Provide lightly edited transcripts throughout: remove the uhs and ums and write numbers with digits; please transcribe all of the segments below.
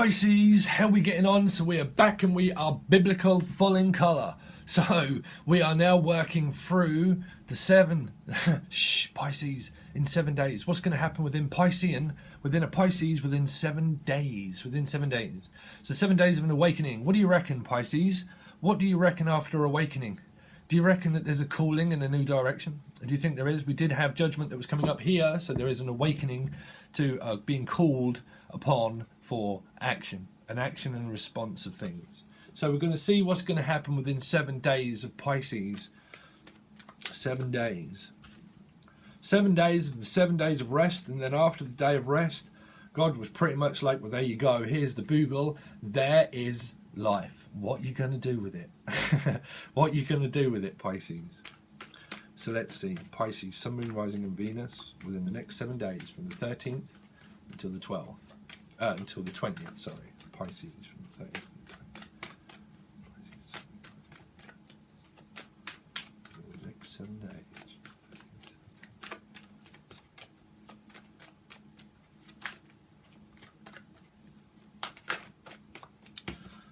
Pisces, how are we getting on? So we are back and we are biblical, full in colour. So we are now working through the Pisces in 7 days. What's going to happen within Piscean, within a Pisces, within 7 days? Within 7 days. So 7 days of an awakening. What do you reckon, Pisces? What do you reckon after awakening? Do you reckon that there's a calling in a new direction? Do you think there is? We did have judgment that was coming up here, so there is an awakening to being called upon for action, an action and response of things. So we're going to see what's going to happen within 7 days of Pisces. 7 days. 7 days of the 7 days of rest, and then after the day of rest, God was pretty much like, well, there you go, here's the bugle, there is life. What are you going to do with it? What are you going to do with it, Pisces? So let's see. Pisces, Sun, Moon, Rising and Venus within the next 7 days, from the 13th until the 12th. Until the 20th, sorry. Pisces from the 13th. The next 7 days.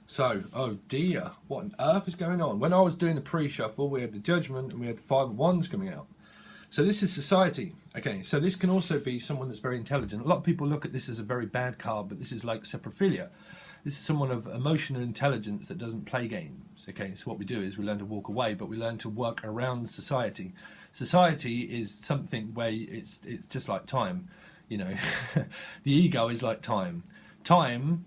So, oh dear, what on earth is going on? When I was doing the pre-shuffle, we had the Judgment and we had the Five of Wands coming out. So this is society. Okay, so this can also be someone that's very intelligent. A lot of people look at this as a very bad card, but this is like saprophilia. This is someone of emotional intelligence that doesn't play games. Okay, so what we do is we learn to walk away, but we learn to work around society. Society is something where it's just like time. You know, the ego is like time. Time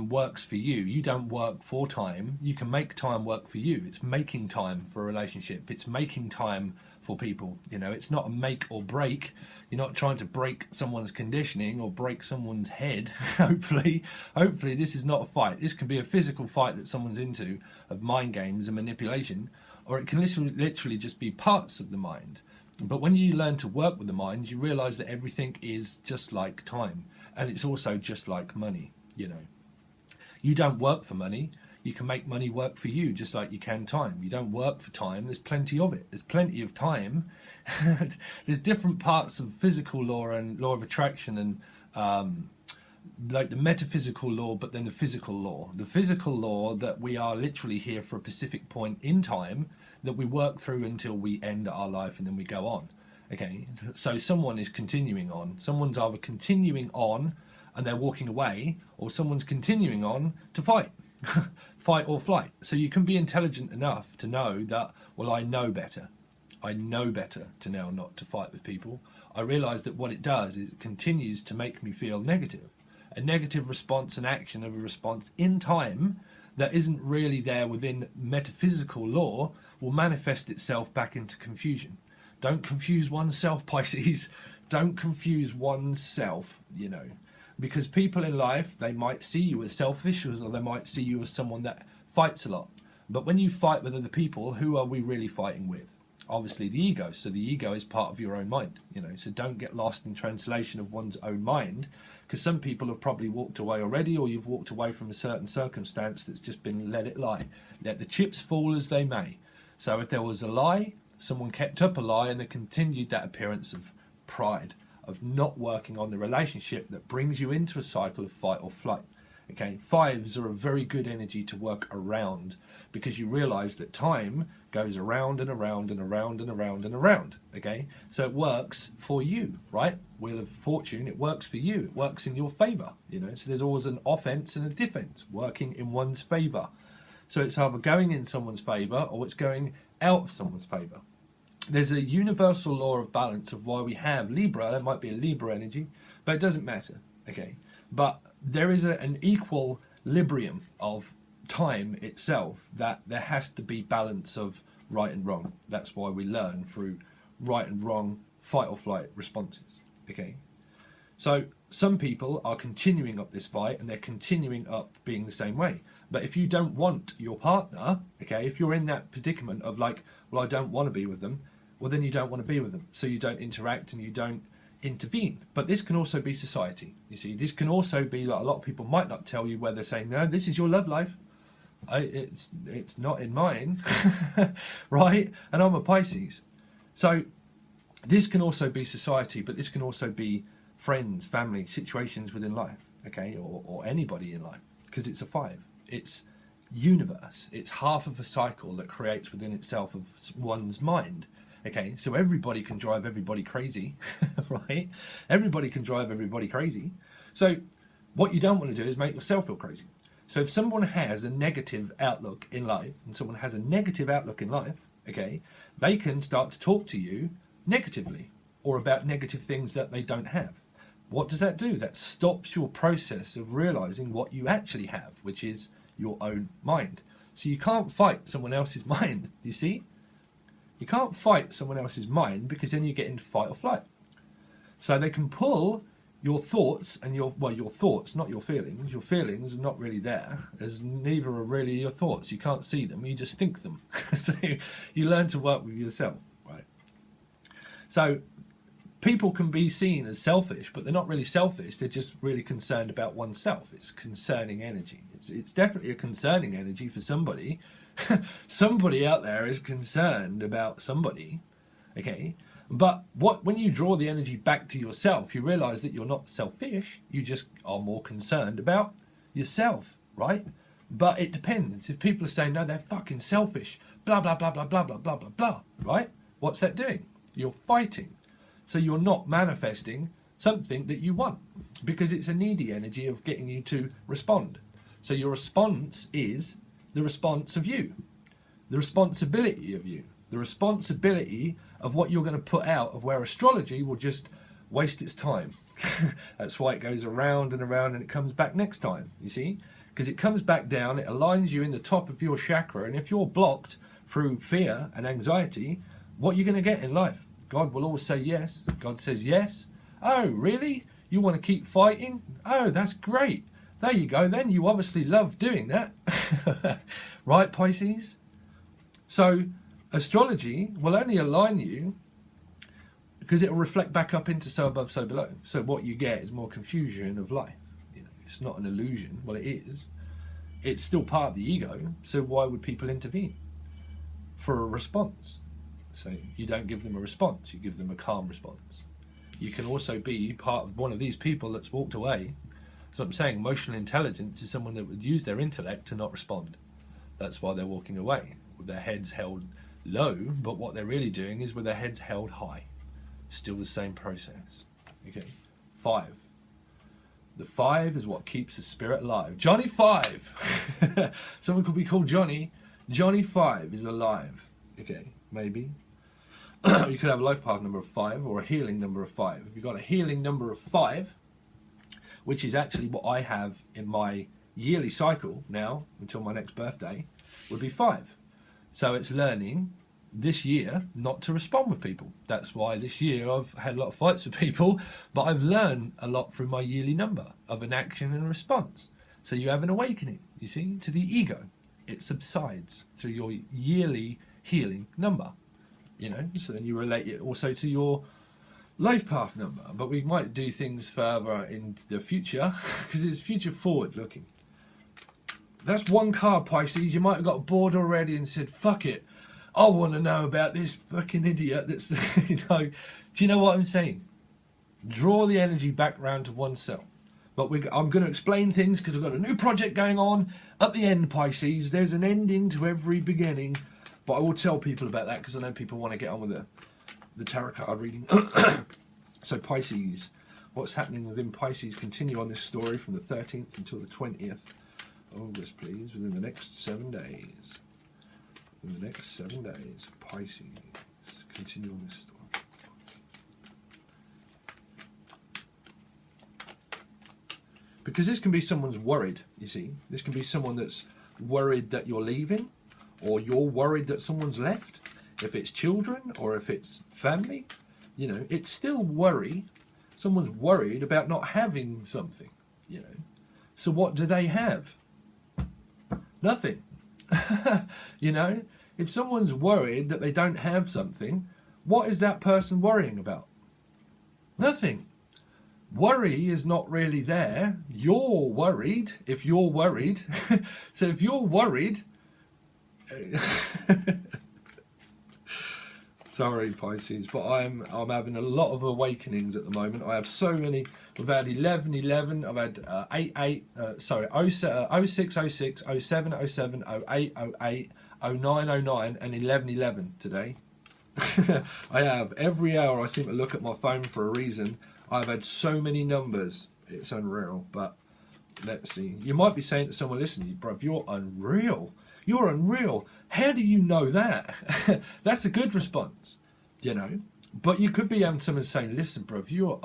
works for you. You don't work for time. You can make time work for you. It's making time for a relationship. It's making time for people. You know, it's not a make or break. You're not trying to break someone's conditioning or break someone's head. Hopefully this is not a fight. This can be a physical fight that someone's into, of mind games and manipulation, or it can literally just be parts of the mind. But when you learn to work with the mind, you realize that everything is just like time. And it's also just like money, you know. You don't work for money. You can make money work for you just like you can time. You don't work for time. There's plenty of it. There's plenty of time. There's different parts of physical law and law of attraction and like the metaphysical law, but then the physical law. The physical law that we are literally here for a specific point in time that we work through until we end our life and then we go on. Okay, so someone is continuing on. Someone's either continuing on and they're walking away, or someone's continuing on to fight. Fight or flight. So you can be intelligent enough to know that, well, I know better. I know better to now not to fight with people. I realise that what it does is it continues to make me feel negative. A negative response and action of a response in time that isn't really there within metaphysical law will manifest itself back into confusion. Don't confuse oneself, Pisces. Don't confuse oneself, you know. Because people in life, they might see you as selfish, or they might see you as someone that fights a lot. But when you fight with other people, who are we really fighting with? Obviously the ego. So the ego is part of your own mind, you know. So don't get lost in translation of one's own mind, because some people have probably walked away already, or you've walked away from a certain circumstance that's just been let it lie. Let the chips fall as they may. So if there was a lie, someone kept up a lie and they continued that appearance of pride, of not working on the relationship that brings you into a cycle of fight or flight. Okay, fives are a very good energy to work around, because you realise that time goes around and around and around and around and around. Okay, so it works for you, right? Wheel of Fortune, it works for you. It works in your favour, you know. So there's always an offence and a defence working in one's favour. So it's either going in someone's favour or it's going out of someone's favour. There's a universal law of balance of why we have Libra. There might be a Libra energy, but it doesn't matter, okay? But there is an equal librium of time itself, that there has to be balance of right and wrong. That's why we learn through right and wrong, fight or flight responses, okay? So some people are continuing up this fight and they're continuing up being the same way. But if you don't want your partner, okay, if you're in that predicament of like, well, I don't want to be with them, well, then you don't want to be with them. So you don't interact and you don't intervene. But this can also be society. You see, this can also be like, a lot of people might not tell you where they're saying, no, this is your love life. It's not in mine, right? And I'm a Pisces. So this can also be society, but this can also be friends, family, situations within life. okay, or anybody in life, because it's a 5. It's universe. It's half of a cycle that creates within itself of one's mind. Okay, so everybody can drive everybody crazy, right? Everybody can drive everybody crazy. So what you don't want to do is make yourself feel crazy. So if someone has a negative outlook in life, and someone has a negative outlook in life, okay, they can start to talk to you negatively or about negative things that they don't have. What does that do? That stops your process of realizing what you actually have, which is your own mind. So you can't fight someone else's mind, you see? You can't fight someone else's mind, because then you get into fight or flight. So they can pull your thoughts and your thoughts, not your feelings. Your feelings are not really there, as neither are really your thoughts. You can't see them, you just think them. So you learn to work with yourself, right? So people can be seen as selfish, but they're not really selfish. They're just really concerned about oneself. It's concerning energy. It's definitely a concerning energy for somebody. Somebody out there is concerned about somebody, okay? But when you draw the energy back to yourself, you realize that you're not selfish. You just are more concerned about yourself, right? But it depends. If people are saying, no, they're fucking selfish, blah, blah, blah, blah, blah, blah, blah, blah, blah, right? What's that doing? You're fighting. So you're not manifesting something that you want, because it's a needy energy of getting you to respond. So your response is the response of you, the responsibility of you, the responsibility of what you're going to put out, of where astrology will just waste its time. That's why it goes around and around, and it comes back next time, you see? Because it comes back down, it aligns you in the top of your chakra, and if you're blocked through fear and anxiety, what are you going to get in life? God will always say yes. God says yes. Oh, really? You want to keep fighting? Oh, that's great. There you go then. You obviously love doing that. Right, Pisces? So astrology will only align you because it will reflect back up into so above, so below. So what you get is more confusion of life. You know, it's not an illusion. Well, it is. It's still part of the ego. So why would people intervene? For a response. So you don't give them a response, you give them a calm response. You can also be part of one of these people that's walked away. So I'm saying emotional intelligence is someone that would use their intellect to not respond. That's why they're walking away, with their heads held low, but what they're really doing is with their heads held high. Still the same process. Okay. 5. The 5 is what keeps the spirit alive. Johnny 5. Someone could be called Johnny. Johnny 5 is alive. Okay, maybe. You could have a life path number of 5 or a healing number of 5. If you've got a healing number of 5, which is actually what I have in my yearly cycle now until my next birthday, would be 5. So it's learning this year not to respond with people. That's why this year I've had a lot of fights with people, but I've learned a lot through my yearly number of an action and a response. So you have an awakening, you see, to the ego. It subsides through your yearly healing number. You know, so then you relate it also to your life path number. But we might do things further into the future because it's future forward looking. That's one card, Pisces. You might have got bored already and said, fuck it, I want to know about this fucking idiot that's, you know. Do you know what I'm saying? Draw the energy back round to oneself. But I'm going to explain things because I've got a new project going on. At the end, Pisces, there's an ending to every beginning. But I will tell people about that because I know people want to get on with the tarot card reading. So Pisces, what's happening within Pisces? Continue on this story from the 13th until the 20th of August, please, within the next 7 days. In the next 7 days, Pisces, continue on this story. Because this can be someone's worried, you see. This can be someone that's worried that you're leaving, or you're worried that someone's left. If it's children or if it's family, you know, it's still worry. Someone's worried about not having something, you know. So what do they have? Nothing. You know, if someone's worried that they don't have something, what is that person worrying about? Nothing. Worry is not really there. You're worried if you're worried. So if you're worried, Sorry, Pisces, but I'm having a lot of awakenings at the moment. I have so many. We've had 11, 11. I've had 8, 8. Sorry, 06, 06, 07, 07, 08, 08, 09, 09, and 11, 11 today. I have. Every hour I seem to look at my phone for a reason. I've had so many numbers. It's unreal. But let's see. You might be saying to someone, listen, bruv, you're unreal. You're unreal. How do you know that? That's a good response, you know. But you could be having someone saying, listen, bruv, you're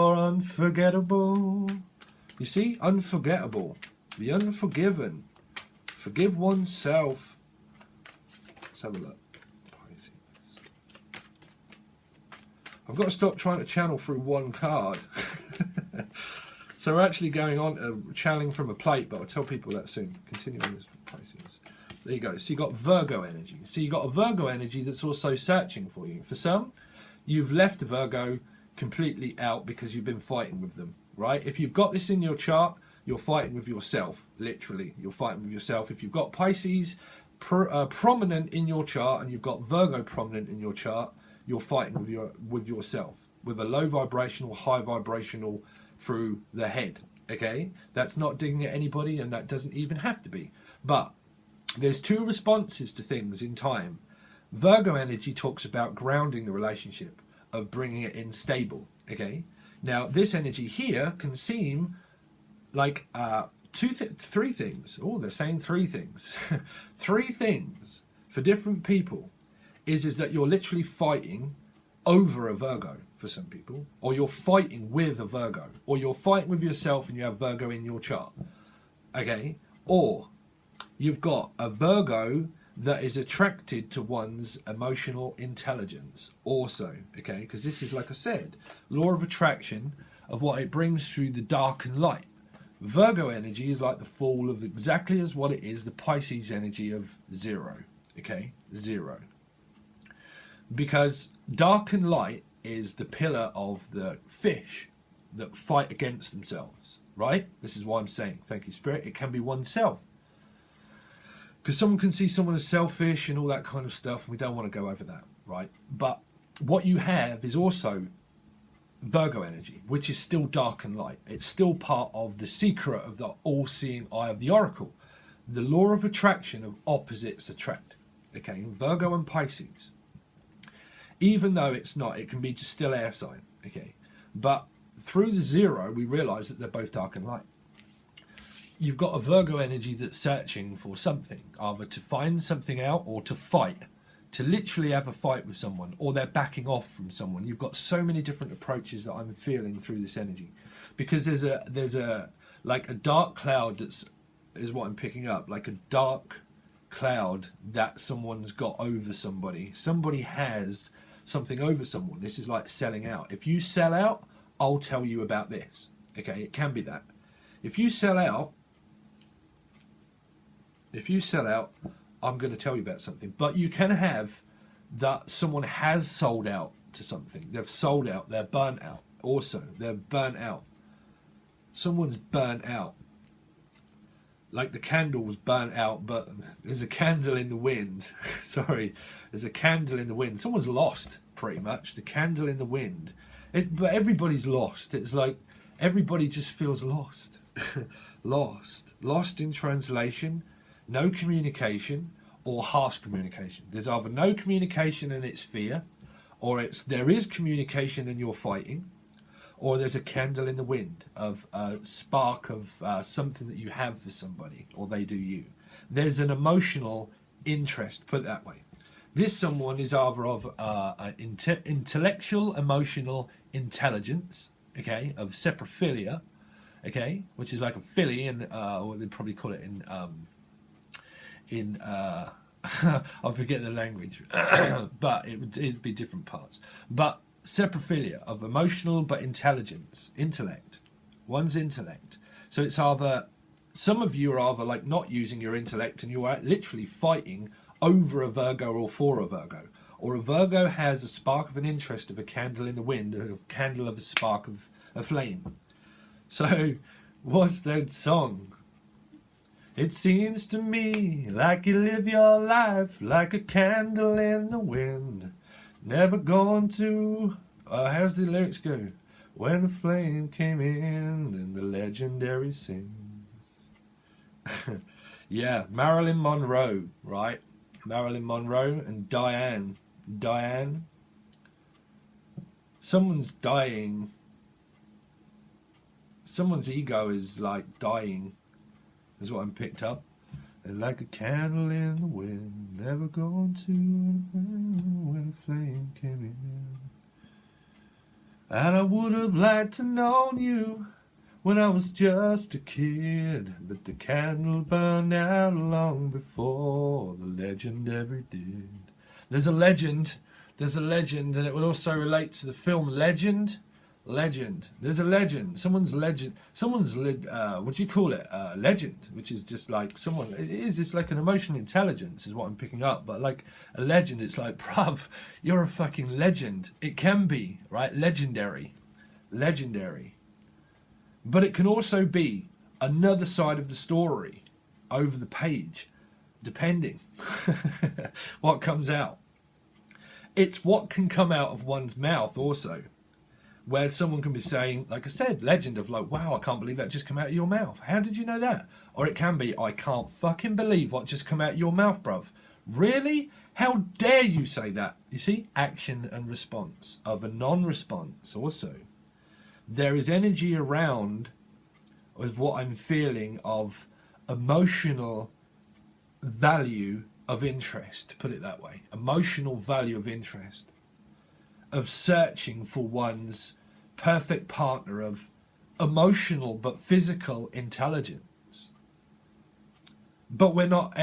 unforgettable. You see, unforgettable. The unforgiven. Forgive oneself. Let's have a look. I've got to stop trying to channel through one card. So we're actually going on to channeling from a plate, but I'll tell people that soon. Continue on this, Pisces. There you go. So you got Virgo energy. So you got a Virgo energy that's also searching for you. For some, you've left Virgo completely out because you've been fighting with them, right? If you've got this in your chart, you're fighting with yourself. Literally, you're fighting with yourself. If you've got Pisces prominent in your chart and you've got Virgo prominent in your chart, you're fighting with yourself, with a low vibrational, high vibrational through the head. Okay, that's not digging at anybody, and that doesn't even have to be. But there's two responses to things in time. Virgo energy talks about grounding the relationship, of bringing it in stable. Okay, now this energy here can seem like three things. Oh, they're saying three things. Three things for different people is that you're literally fighting over a Virgo for some people, or you're fighting with a Virgo, or you're fighting with yourself and you have Virgo in your chart. Okay, or you've got a Virgo that is attracted to one's emotional intelligence also. Okay, because this is, like I said, law of attraction of what it brings through the dark and light. Virgo energy is like the fall of exactly as what it is, the Pisces energy of zero. Okay, zero. Because dark and light is the pillar of the fish that fight against themselves, right? This is why I'm saying, thank you, Spirit, it can be oneself. Because someone can see someone as selfish and all that kind of stuff, and we don't want to go over that, right? But what you have is also Virgo energy, which is still dark and light. It's still part of the secret of the all-seeing eye of the oracle. The law of attraction of opposites attract. Okay, Virgo and Pisces. Even though it's not, it can be just still air sign. Okay, but through the zero, we realise that they're both dark and light. You've got a Virgo energy that's searching for something, either to find something out or to fight, to literally have a fight with someone, or they're backing off from someone. You've got so many different approaches that I'm feeling through this energy, because there's a like a dark cloud is what I'm picking up, like a dark cloud that someone's got over somebody. Somebody has something over someone. This is like selling out. If you sell out, I'll tell you about this. Okay, it can be that. If you sell out, I'm going to tell you about something. But you can have that someone has sold out to something. They've sold out. They're burnt out. Also, they're burnt out. Someone's burnt out. Like the candle was burnt out, but there's a candle in the wind. Sorry, there's a candle in the wind. Someone's lost, pretty much. The candle in the wind. But everybody's lost. It's like everybody just feels lost. Lost in translation, no communication, or harsh communication. There's either no communication and it's fear, or there is communication and you're fighting, or there's a candle in the wind of a spark of something that you have for somebody, or they do you. There's an emotional interest, put it that way. This someone is either of intellectual, emotional intelligence, okay, of seprophilia, okay, which is like a philly, and what they'd probably call it in I forget the language, but it'd be different parts. But seprophilia of emotional but intellect. One's intellect. So it's either, some of you are either like not using your intellect and you are literally fighting over a Virgo or for a Virgo. Or a Virgo has a spark of an interest of a candle in the wind, a candle of a spark of a flame. So, what's that song? It seems to me like you live your life like a candle in the wind. Never going to... how's the lyrics go? When the flame came in and the legendary sings. Yeah, Marilyn Monroe, right? Marilyn Monroe and Diane. Diane. Someone's dying. Someone's ego is like dying, is what I'm picked up. And like a candle in the wind, never going to when the flame came in. And I would have liked to known you when I was just a kid, but the candle burned out long before the legend ever did. There's a legend, and it would also relate to the film Legend. Legend. There's a legend. Someone's legend. What do you call it? Legend, which is just like someone. It's like an emotional intelligence, is what I'm picking up. But like a legend, it's like, bruv, you're a fucking legend. It can be, right? Legendary. But it can also be another side of the story over the page, depending what comes out. It's what can come out of one's mouth also. Where someone can be saying, like I said, legend of like, wow, I can't believe that just came out of your mouth. How did you know that? Or it can be, I can't fucking believe what just come out of your mouth, bruv. Really? How dare you say that? You see, action and response of a non-response also. There is energy around of what I'm feeling of emotional value of interest, to put it that way. Emotional value of interest. Of searching for one's perfect partner of emotional but physical intelligence. But we're not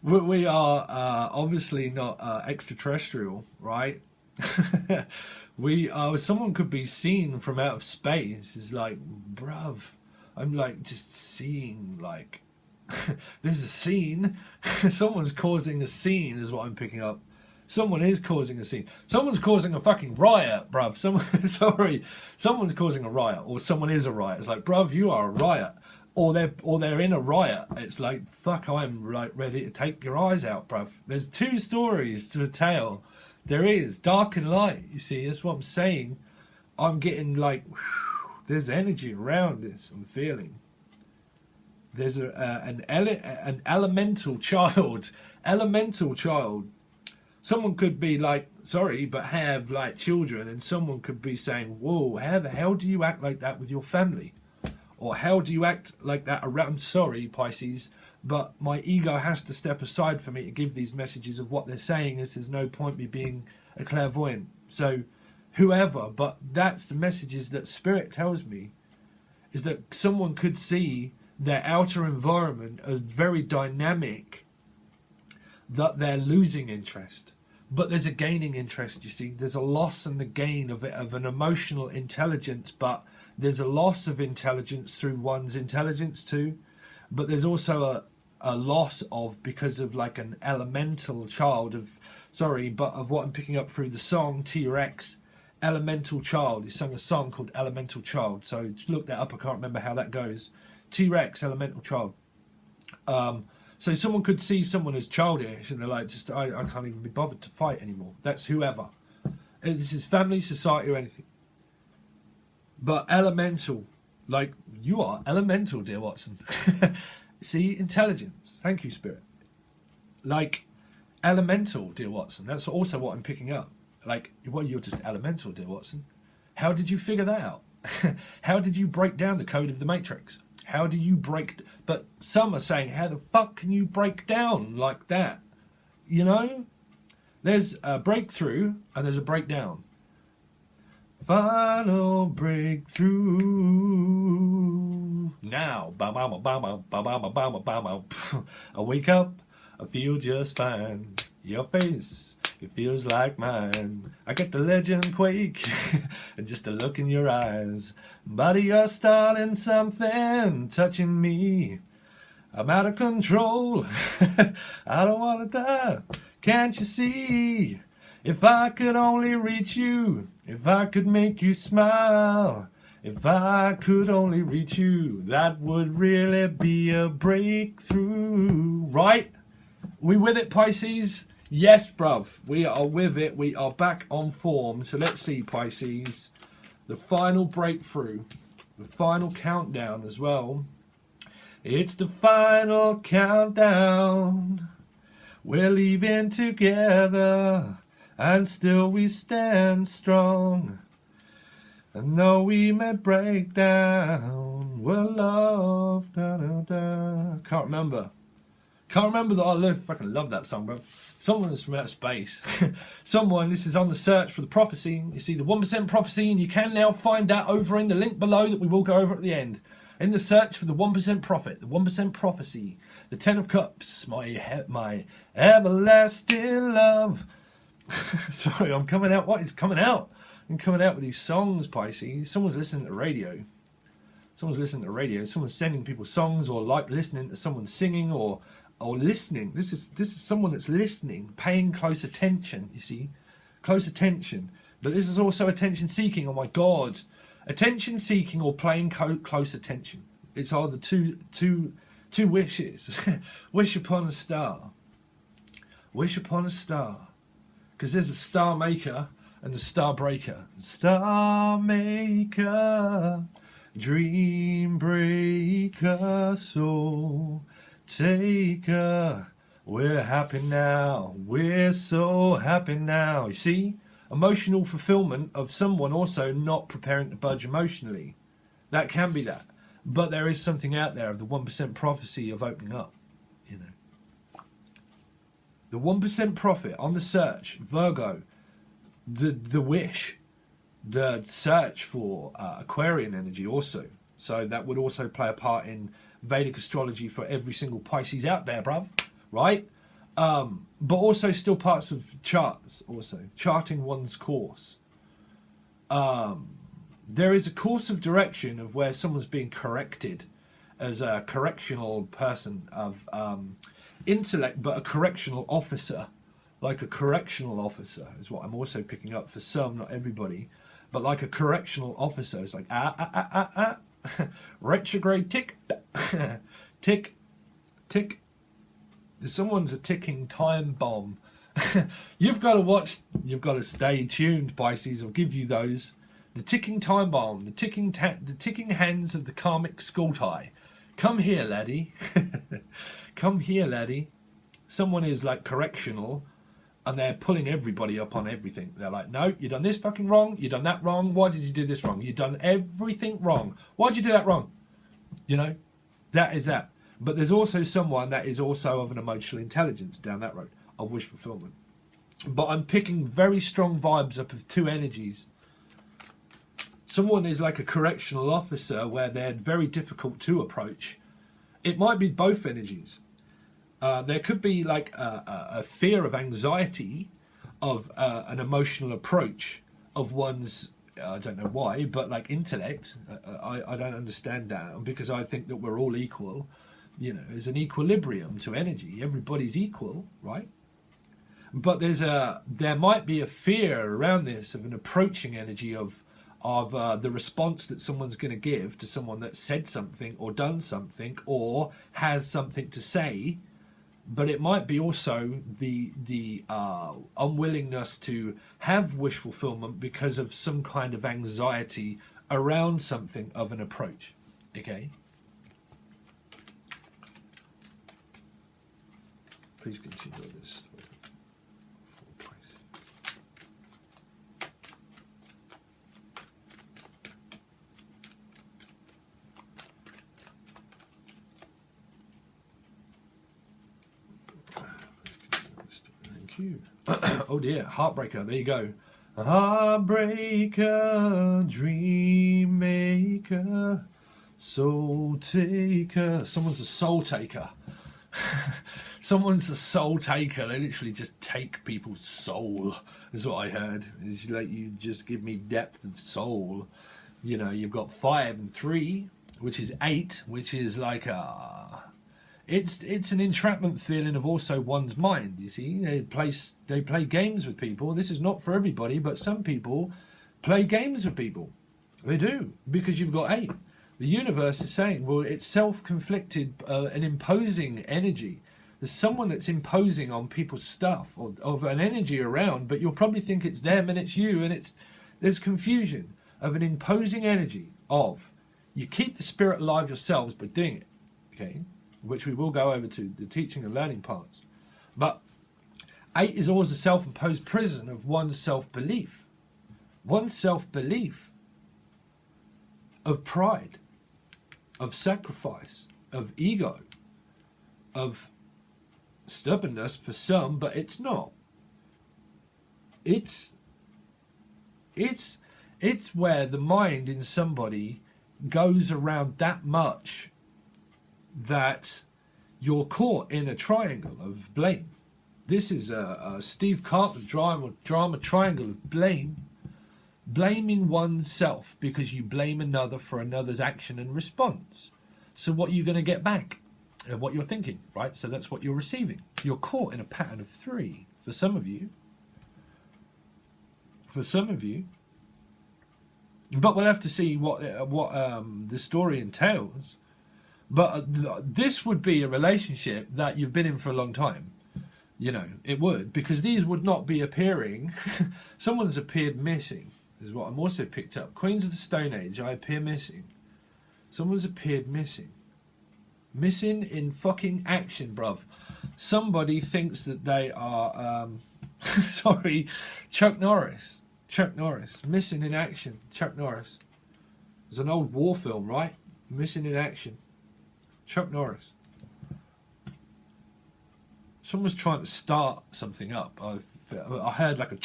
we are obviously not extraterrestrial, right? We are. Someone could be seen from out of space. It's like, bruv, I'm like just seeing like there's a scene. Someone's causing a scene is what I'm picking up. Someone is causing a scene. Someone's causing a fucking riot, bruv. Someone's causing a riot, or someone is a riot. It's like, bruv, you are a riot, or they're in a riot. It's like, fuck, I'm like ready to take your eyes out, bruv. There's two stories to a tale. There is dark and light. You see, that's what I'm saying. I'm getting like, whew, there's energy around this. I'm feeling. There's an elemental child. Elemental child. Someone could be like, sorry, but have like children, and someone could be saying, whoa, how the hell do you act like that with your family? Or how do you act like that around, sorry, Pisces, but my ego has to step aside for me to give these messages of what they're saying, as there's no point me being a clairvoyant. So whoever, but that's the messages that Spirit tells me, is that someone could see their outer environment as very dynamic, that they're losing interest, but there's a gaining interest. You see, there's a loss and the gain of an emotional intelligence, but there's a loss of intelligence through one's intelligence too. But there's also a loss of, because of like an elemental child of, sorry, but of what I'm picking up through the song T-Rex, Elemental Child. He sung a song called Elemental Child. So look that up. I can't remember how that goes. T-Rex, Elemental Child. So someone could see someone as childish and they're like, just I can't even be bothered to fight anymore. That's whoever. This is family, society, or anything. But elemental, like you are elemental, dear Watson. See, intelligence. Thank you, Spirit. Like elemental, dear Watson. That's also what I'm picking up. Like, well, you're just elemental, dear Watson. How did you figure that out? How did you break down the code of the Matrix? How do you break... But some are saying, how the fuck can you break down like that? You know? There's a breakthrough and there's a breakdown. Final breakthrough. Now. I wake up. I feel just fine. Your face, it feels like mine. I get the legend quake and just a look in your eyes. Buddy, you're starting something, touching me. I'm out of control. I don't want to die. Can't you see? If I could only reach you, if I could make you smile, If I could only reach you, that would really be a breakthrough. Right? We with it, Pisces? Yes, bruv. We are with it. We are back on form. So let's see, Pisces. The final breakthrough. The final countdown as well. It's the final countdown. We're leaving together, and still we stand strong. And though we may break down, we're loved. Da, da, da. Can't remember that I fucking love that song, bro. Someone's from outer space. This is on the search for the prophecy. You see the 1% prophecy, and you can now find that over in the link below that we will go over at the end. In the search for the 1% prophet, the 1% prophecy, the 10 of cups, my everlasting love. Sorry, I'm coming out. What is coming out? I'm coming out with these songs, Pisces. Someone's listening to radio. Someone's sending people songs, or like listening to someone singing, or listening. This is someone that's listening, paying close attention. You see, close attention. But this is also attention seeking. Oh my God, attention seeking or paying close attention. It's either two wishes. Wish upon a star. Wish upon a star. Because there's a star maker and the star breaker. Star maker, dream breaker, soul taker. We're happy now. We're so happy now. You see? Emotional fulfillment of someone also not preparing to budge emotionally. That can be that. But there is something out there of the 1% prophecy of opening up. You know. The 1% prophet on the search, Virgo, the wish, the search for Aquarian energy also. So that would also play a part in Vedic astrology for every single Pisces out there, bruv. Right? But also still parts of charts also. Charting one's course. There is a course of direction of where someone's being corrected as a correctional person of intellect, but a correctional officer. Like a correctional officer is what I'm also picking up for some, not everybody. But like a correctional officer, it's like, retrograde tick, tick, tick. Someone's a ticking time bomb. You've got to stay tuned, Pisces. I'll give you those. The ticking time bomb, the ticking hands of the karmic skull tie. Come here, laddie. Come here, laddie. Someone is like correctional, and they're pulling everybody up on everything. They're like, no, you done this fucking wrong. You done that wrong. Why did you do this wrong? You done everything wrong. Why'd you do that wrong? You know, that is that. But there's also someone that is also of an emotional intelligence down that road of wish fulfillment. But I'm picking very strong vibes up of two energies. Someone is like a correctional officer where they're very difficult to approach. It might be both energies. There could be like a fear of anxiety of an emotional approach of one's, I don't know why, but like intellect. I don't understand that, because I think that we're all equal. You know, there's an equilibrium to energy. Everybody's equal, right? But there might be a fear around this of an approaching energy of the response that someone's going to give to someone that said something or done something or has something to say. But it might be also the unwillingness to have wish fulfillment because of some kind of anxiety around something of an approach. Okay? Please continue with this story. Thank you. Oh dear, heartbreaker. There you go. Heartbreaker, dream maker, soul taker. Someone's a soul taker. Someone's a soul taker. They literally just take people's soul, is what I heard. It's like, you just give me depth of soul. You know, you've got 5 and 3, which is 8, which is like it's an entrapment feeling of also one's mind. You see, they play games with people. This is not for everybody, but some people play games with people. They do, because you've got 8. The universe is saying, well, it's self-conflicted, an imposing energy. There's someone that's imposing on people's stuff, or of an energy around, but you'll probably think it's them and it's you, and there's confusion of an imposing energy of, you keep the spirit alive yourselves by doing it, okay? Which we will go over to the teaching and learning parts. But 8 is always a self-imposed prison of one's self-belief. One's self-belief of pride, of sacrifice, of ego, of stubbornness for some, but it's not. It's where the mind in somebody goes around that much that you're caught in a triangle of blame. This is a Steve Cartman drama triangle of blame. Blaming oneself because you blame another for another's action and response. So what are you going to get back? What you're thinking, right? So that's what you're receiving. You're caught in a pattern of 3 for some of you. For some of you. But we'll have to see what the story entails. But this would be a relationship that you've been in for a long time. You know, it would. Because these would not be appearing. Someone's appeared missing. Is what I'm also picked up. Queens of the Stone Age, I appear missing. Someone's appeared missing. Missing in fucking action, bruv. Somebody thinks that they are, sorry, Chuck Norris. Chuck Norris. Missing in action. Chuck Norris. It's an old war film, right? Missing in action. Chuck Norris. Someone's trying to start something up. I heard like a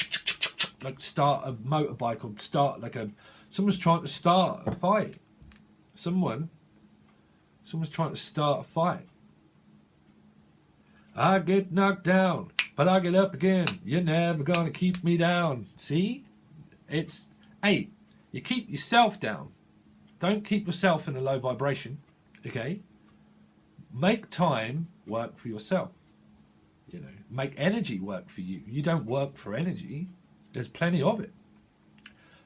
like start a motorbike or start like someone's trying to start a fight. Someone's trying to start a fight. I get knocked down, but I get up again. You're never gonna keep me down. See? It's 8. You keep yourself down. Don't keep yourself in a low vibration. Okay? Make time work for yourself. You know, make energy work for you. You don't work for energy. There's plenty of it.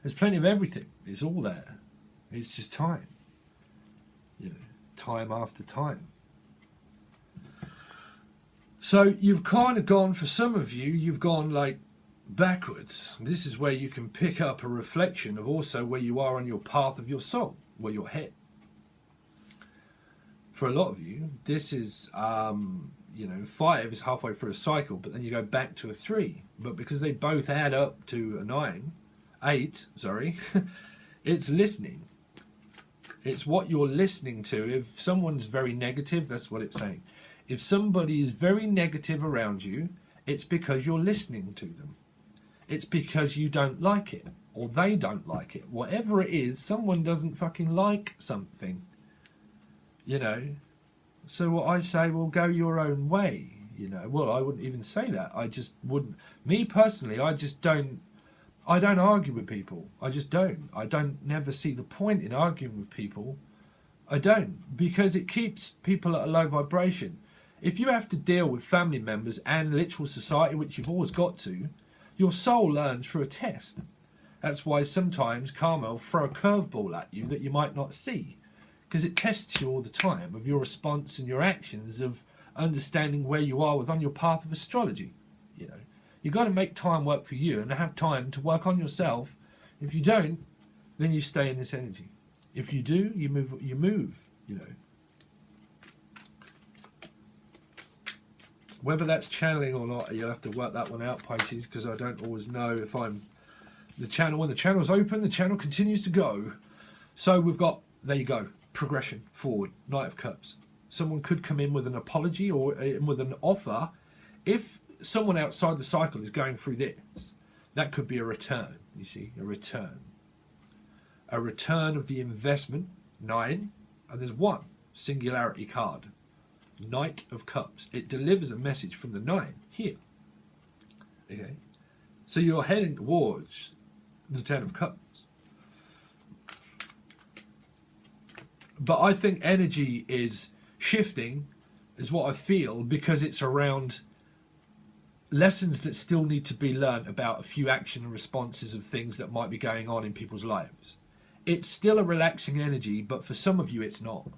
There's plenty of everything. It's all there. It's just time. You know, time after time. So you've kind of gone, for some of you, you've gone like backwards. This is where you can pick up a reflection of also where you are on your path of your soul, where you're headed. For a lot of you, this is, 5 is halfway through a cycle, but then you go back to a 3. But because they both add up to a 8, it's listening. It's what you're listening to. If someone's very negative, that's what it's saying. If somebody is very negative around you, it's because you're listening to them. It's because you don't like it, or they don't like it. Whatever it is, someone doesn't fucking like something. You know, so what I say, well, go your own way. You know, well, I wouldn't even say that. I just wouldn't. Me personally, I don't argue with people. I just don't. I don't never see the point in arguing with people. I don't, because it keeps people at a low vibration. If you have to deal with family members and literal society, which you've always got to, your soul learns through a test. That's why sometimes karma will throw a curveball at you that you might not see. Because it tests you all the time of your response and your actions, of understanding where you are on your path of astrology. You know, you've got to make time work for you and have time to work on yourself. If you don't, then you stay in this energy. If you do, you move, you know. Whether that's channeling or not, you'll have to work that one out, Pisces, because I don't always know if I'm the channel. When the channel's open, the channel continues to go. So we've got, there you go, progression forward, Knight of Cups. Someone could come in with an apology or with an offer. If someone outside the cycle is going through this, that could be a return, you see, a return. A return of the investment, 9, and there's 1 singularity card, Knight of Cups. It delivers a message from the 9 here. Okay, so you're heading towards the 10 of Cups. But I think energy is shifting, is what I feel, because it's around lessons that still need to be learnt about a few action and responses of things that might be going on in people's lives. it's still a relaxing energy, but for some of you it's not.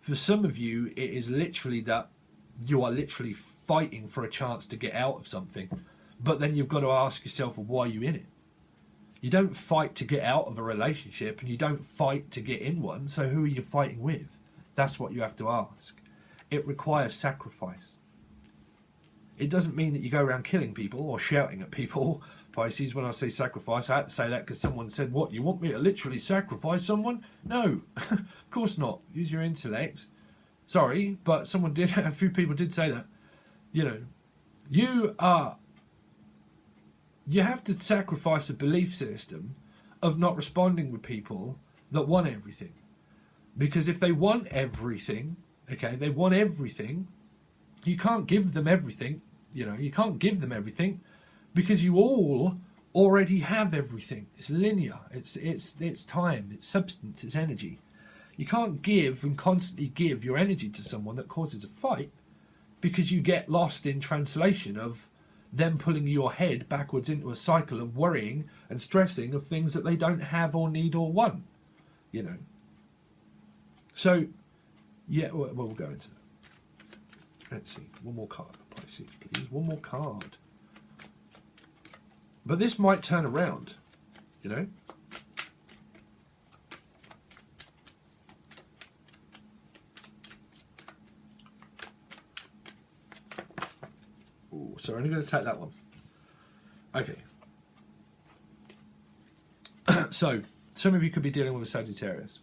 For some of you it is literally that you are literally fighting for a chance to get out of something, but then you've got to ask yourself, well, why are you in it? You don't fight to get out of a relationship, and you don't fight to get in one, so who are you fighting with? That's what you have to ask. It requires sacrifice. It doesn't mean that you go around killing people or shouting at people. Pisces, when I say sacrifice, I had to say that because someone said, what, you want me to literally sacrifice someone? No, of course not. Use your intellect. Sorry, but someone did, a few people did say that. You know, you have to sacrifice a belief system of not responding with people that want everything. Because if they want everything, okay, they want everything, you can't give them everything, you know, you can't give them everything because you all already have everything. It's linear, it's time, it's substance, it's energy. You can't give and constantly give your energy to someone that causes a fight because you get lost in translation of them pulling your head backwards into a cycle of worrying and stressing of things that they don't have or need or want, you know. So, yeah, well, we'll go into that. Let's see, one more card for Pisces, please. One more card. But this might turn around, you know. Ooh, so I'm only going to take that one. Okay. So, some of you could be dealing with a Sagittarius.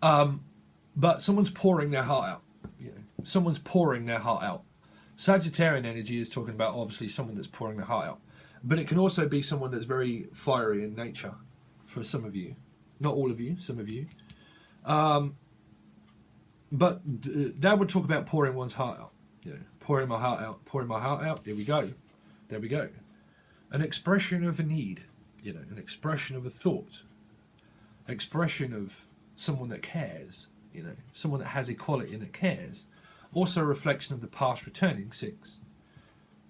But someone's pouring their heart out. You know, someone's pouring their heart out. Sagittarian energy is talking about obviously someone that's pouring their heart out. But it can also be someone that's very fiery in nature for some of you. Not all of you, some of you. But that would talk about pouring one's heart out. You know, pouring my heart out, pouring my heart out. There we go. There we go. An expression of a need. You know, an expression of a thought. Expression of someone that cares. You know, someone that has equality and that cares. Also a reflection of the past returning, 6.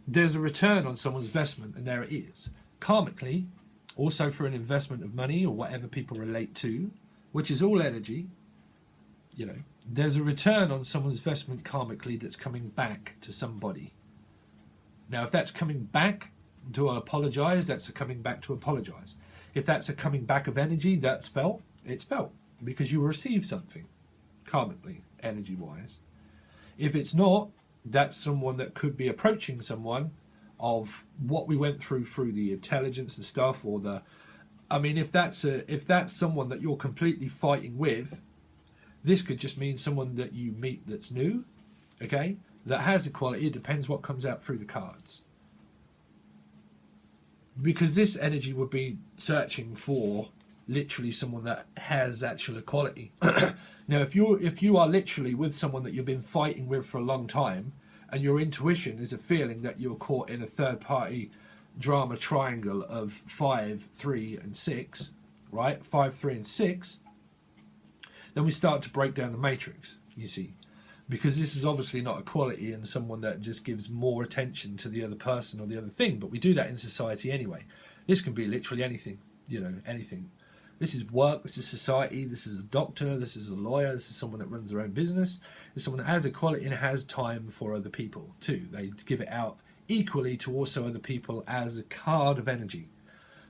There's a return on someone's investment, and there it is. Karmically, also for an investment of money or whatever people relate to, which is all energy, you know, there's a return on someone's investment karmically that's coming back to somebody. Now, if that's coming back to apologise, that's a coming back to apologise. If that's a coming back of energy, that's felt, it's felt, because you receive something, karmically, energy-wise. If it's not, that's someone that could be approaching someone of what we went through the intelligence and stuff, or the, I mean, if that's someone that you're completely fighting with, this could just mean someone that you meet that's new, okay, that has equality. It depends what comes out through the cards. Because this energy would be searching for literally someone that has actual equality. Now, if you are literally with someone that you've been fighting with for a long time, and your intuition is a feeling that you're caught in a third-party drama triangle of 5, 3, and 6, right? 5, 3, and 6, then we start to break down the matrix, you see. Because this is obviously not equality and someone that just gives more attention to the other person or the other thing. But we do that in society anyway. This can be literally anything, you know, anything. This is work, this is society, this is a doctor, this is a lawyer, this is someone that runs their own business. It's someone that has equality and has time for other people too. They give it out equally to also other people as a card of energy.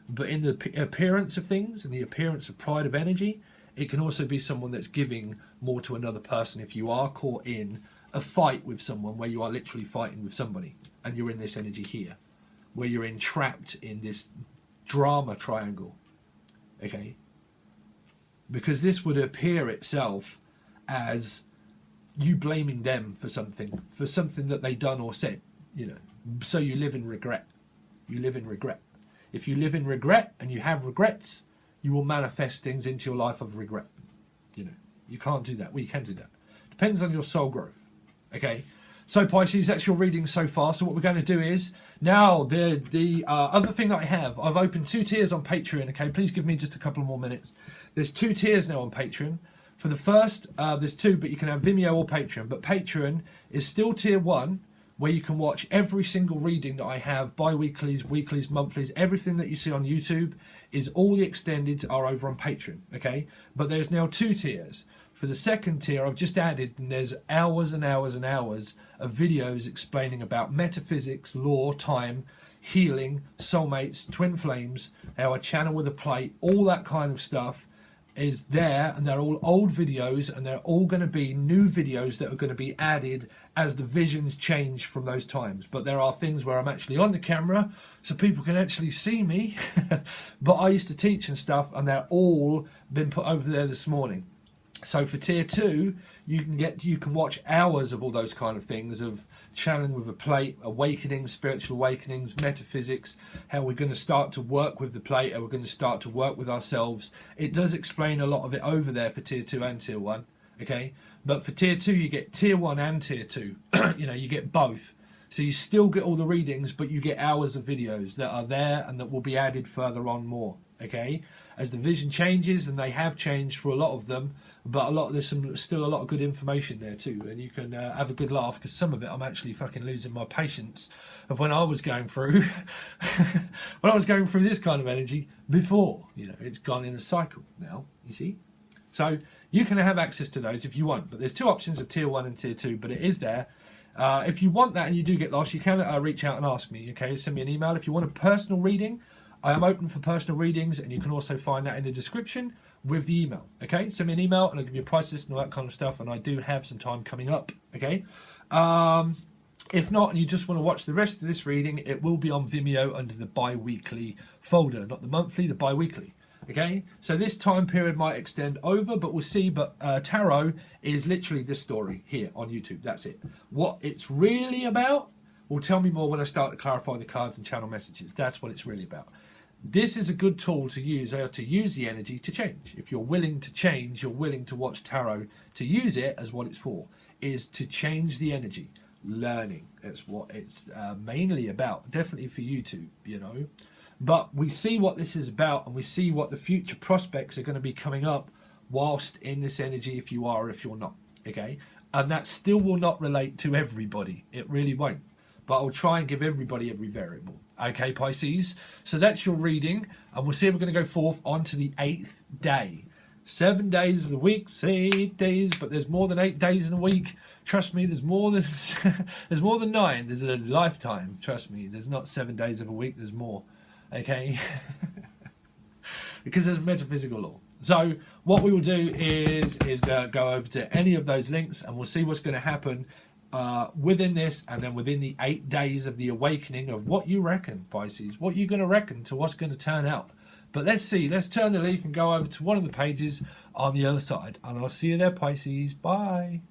But in the appearance of things, in the appearance of pride of energy, it can also be someone that's giving more to another person if you are caught in a fight with someone where you are literally fighting with somebody and you're in this energy here, where you're entrapped in this drama triangle. Okay? Because this would appear itself as you blaming them for something that they done or said, you know. So you live in regret. You live in regret. If you live in regret and you have regrets, you will manifest things into your life of regret. You know, you can't do that. Well, you can do that. Depends on your soul growth. Okay? So Pisces, that's your reading so far. So what we're going to do is, now the other thing that I have, I've opened 2 tiers on Patreon. Okay, please give me just a couple more minutes. There's 2 tiers now on Patreon. For the first, there's 2, but you can have Vimeo or Patreon. But Patreon is still tier 1, where you can watch every single reading that I have, bi-weeklies, weeklies, monthlies, everything that you see on YouTube is all the extendeds are over on Patreon, okay? But there's now 2 tiers. For the second tier, I've just added, and there's hours and hours and hours of videos explaining about metaphysics, law, time, healing, soulmates, twin flames, how I channel with a plate, all that kind of stuff is there, and they're all old videos, and they're all going to be new videos that are going to be added as the visions change from those times. But there are things where I'm actually on the camera so people can actually see me but I used to teach and stuff, and they're all been put over there this morning. So for tier 2, you can watch hours of all those kind of things, of channeling with a plate, awakenings, spiritual awakenings, metaphysics, how we're going to start to work with the plate, how we're going to start to work with ourselves. It does explain a lot of it over there for tier 2 and tier 1, okay? But for tier 2, you get tier 1 and tier 2. You get both. So you still get all the readings, but you get hours of videos that are there and that will be added further on more, okay? As the vision changes, and they have changed for a lot of them, but there's still a lot of good information there too, and you can have a good laugh, because some of it I'm actually fucking losing my patience of when I was going through when I was going through this kind of energy before. It's gone in a cycle now, you see. So you can have access to those if you want, but there's 2 options of tier 1 and tier 2, but it is there. If you want that and you do get lost, you can reach out and ask me, okay? Send me an email. If you want a personal reading, I am open for personal readings, and you can also find that in the description with the email, okay? Send me an email and I'll give you a price list and all that kind of stuff, and I do have some time coming up, okay? If not, and you just want to watch the rest of this reading, it will be on Vimeo under the bi-weekly folder, not the monthly, the bi-weekly, okay? So this time period might extend over, but we'll see. But tarot is literally this story here on YouTube. That's it. What it's really about will tell me more when I start to clarify the cards and channel messages. That's what it's really about. This is a good tool to use the energy to change. If you're willing to change, you're willing to watch tarot, to use it as what it's for, is to change the energy. Learning, that's what it's mainly about, definitely for YouTube, But we see what this is about, and we see what the future prospects are going to be coming up whilst in this energy, if you are or if you're not, okay? And that still will not relate to everybody. It really won't. But I'll try and give everybody every variable. Okay, Pisces? So that's your reading, and we'll see if we're going to go forth on to the 8th day. 7 days of the week, 8 days, but there's more than 8 days in a week. Trust me, there's more than there's more than 9. There's a lifetime. Trust me, there's not 7 days of a week. There's more. Okay, because there's metaphysical law. So what we will do is go over to any of those links, and we'll see what's going to happen within this, and then within the 8 days of the awakening of what you reckon, Pisces, what you're going to reckon to what's going to turn out. But let's see, let's turn the leaf and go over to one of the pages on the other side, and I'll see you there, Pisces. Bye.